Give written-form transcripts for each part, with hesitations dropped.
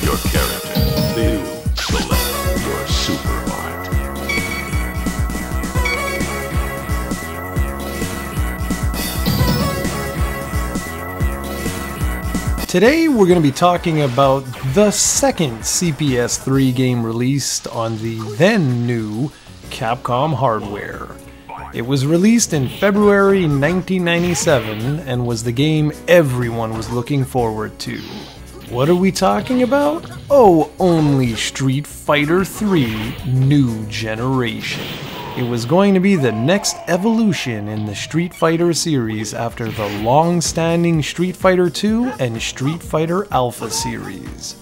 your character. You select your super art. Today we're going to be talking about the second CPS-3 game released on the then new Capcom hardware. It was released in February 1997 and was the game everyone was looking forward to. What are we talking about? Oh, only Street Fighter 3 New Generation. It was going to be the next evolution in the Street Fighter series after the long-standing Street Fighter 2 and Street Fighter Alpha series.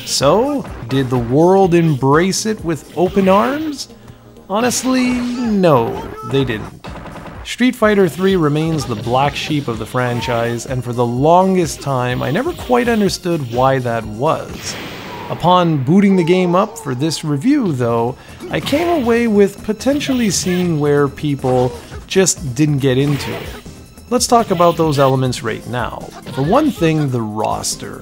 So, did the world embrace it with open arms? Honestly, no, they didn't. Street Fighter 3 remains the black sheep of the franchise, and for the longest time I never quite understood why that was. Upon booting the game up for this review though, I came away with potentially seeing where people just didn't get into it. Let's talk about those elements right now. For one thing, the roster.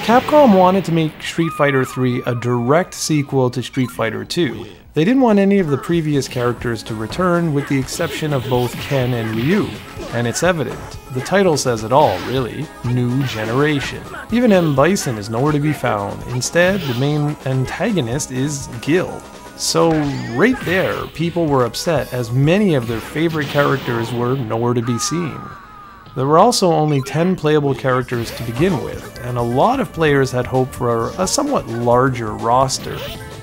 Capcom wanted to make Street Fighter 3 a direct sequel to Street Fighter 2. They didn't want any of the previous characters to return, with the exception of both Ken and Ryu. And it's evident. The title says it all, really. New Generation. Even M. Bison is nowhere to be found. Instead, the main antagonist is Gil. So, right there, people were upset as many of their favorite characters were nowhere to be seen. There were also only 10 playable characters to begin with, and a lot of players had hoped for a somewhat larger roster.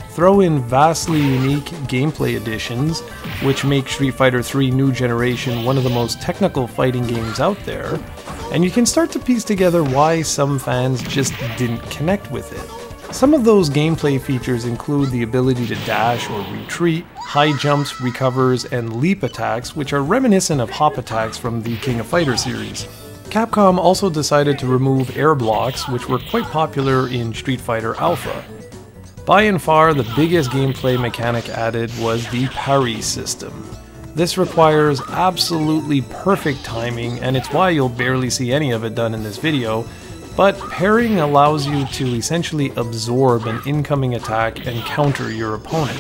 Throw in vastly unique gameplay additions, which make Street Fighter 3 New Generation one of the most technical fighting games out there, and you can start to piece together why some fans just didn't connect with it. Some of those gameplay features include the ability to dash or retreat, high jumps, recovers, and leap attacks, which are reminiscent of hop attacks from the King of Fighters series. Capcom also decided to remove air blocks, which were quite popular in Street Fighter Alpha. By and far, the biggest gameplay mechanic added was the Parry System. This requires absolutely perfect timing, and it's why you'll barely see any of it done in this video, but parrying allows you to essentially absorb an incoming attack and counter your opponent.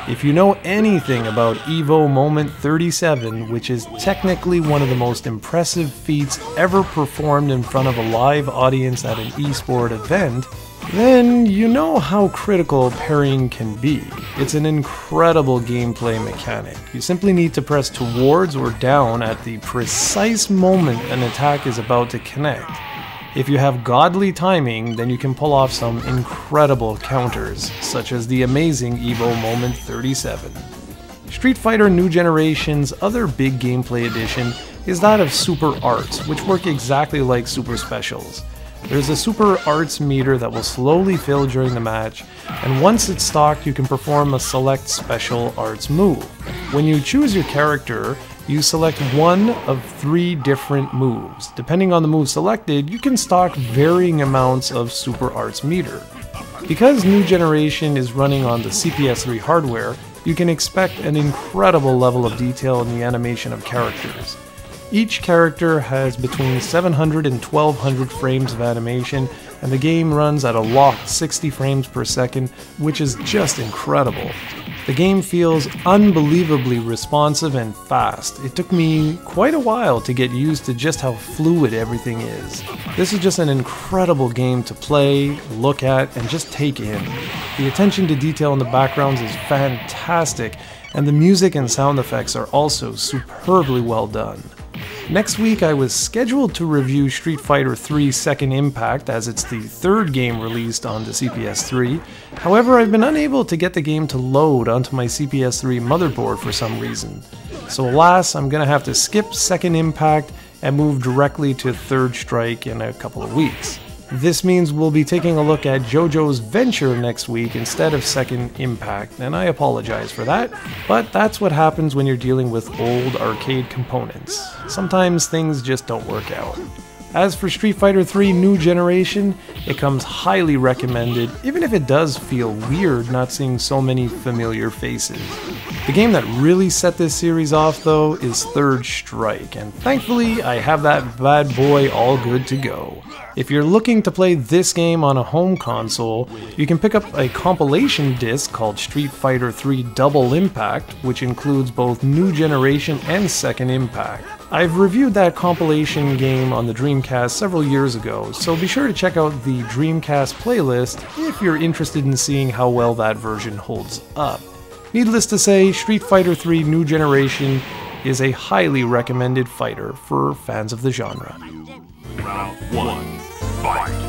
If you know anything about Evo Moment 37, which is technically one of the most impressive feats ever performed in front of a live audience at an esport event, then you know how critical parrying can be. It's an incredible gameplay mechanic. You simply need to press towards or down at the precise moment an attack is about to connect. If you have godly timing, then you can pull off some incredible counters, such as the amazing Evo Moment 37. Street Fighter New Generation's other big gameplay addition is that of Super Arts, which work exactly like Super Specials. There's a Super Arts meter that will slowly fill during the match, and once it's stocked you can perform a select special arts move. When you choose your character, you select one of 3 different moves. Depending on the move selected, you can stock varying amounts of Super Arts meter. Because New Generation is running on the CPS-3 hardware, you can expect an incredible level of detail in the animation of characters. Each character has between 700 and 1200 frames of animation, and the game runs at a locked 60 frames per second, which is just incredible. The game feels unbelievably responsive and fast. It took me quite a while to get used to just how fluid everything is. This is just an incredible game to play, look at, and just take in. The attention to detail in the backgrounds is fantastic, and the music and sound effects are also superbly well done. Next week I was scheduled to review Street Fighter 3 Second Impact, as it's the third game released on the CPS-3. However, I've been unable to get the game to load onto my CPS-3 motherboard for some reason. So alas, I'm gonna have to skip Second Impact and move directly to Third Strike in a couple of weeks. This means we'll be taking a look at JoJo's Venture next week instead of Second Impact, and I apologize for that, but that's what happens when you're dealing with old arcade components. Sometimes things just don't work out. As for Street Fighter 3 New Generation, it comes highly recommended, even if it does feel weird not seeing so many familiar faces. The game that really set this series off though is Third Strike, and thankfully I have that bad boy all good to go. If you're looking to play this game on a home console, you can pick up a compilation disc called Street Fighter 3 Double Impact, which includes both New Generation and Second Impact. I've reviewed that compilation game on the Dreamcast several years ago, so be sure to check out the Dreamcast playlist if you're interested in seeing how well that version holds up. Needless to say, Street Fighter 3 New Generation is a highly recommended fighter for fans of the genre. Round 1, fight!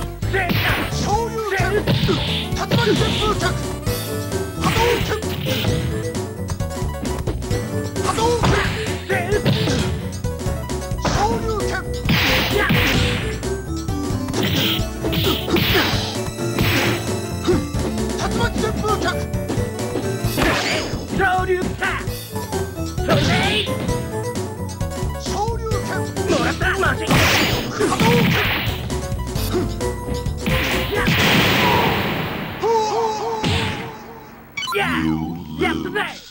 You lose.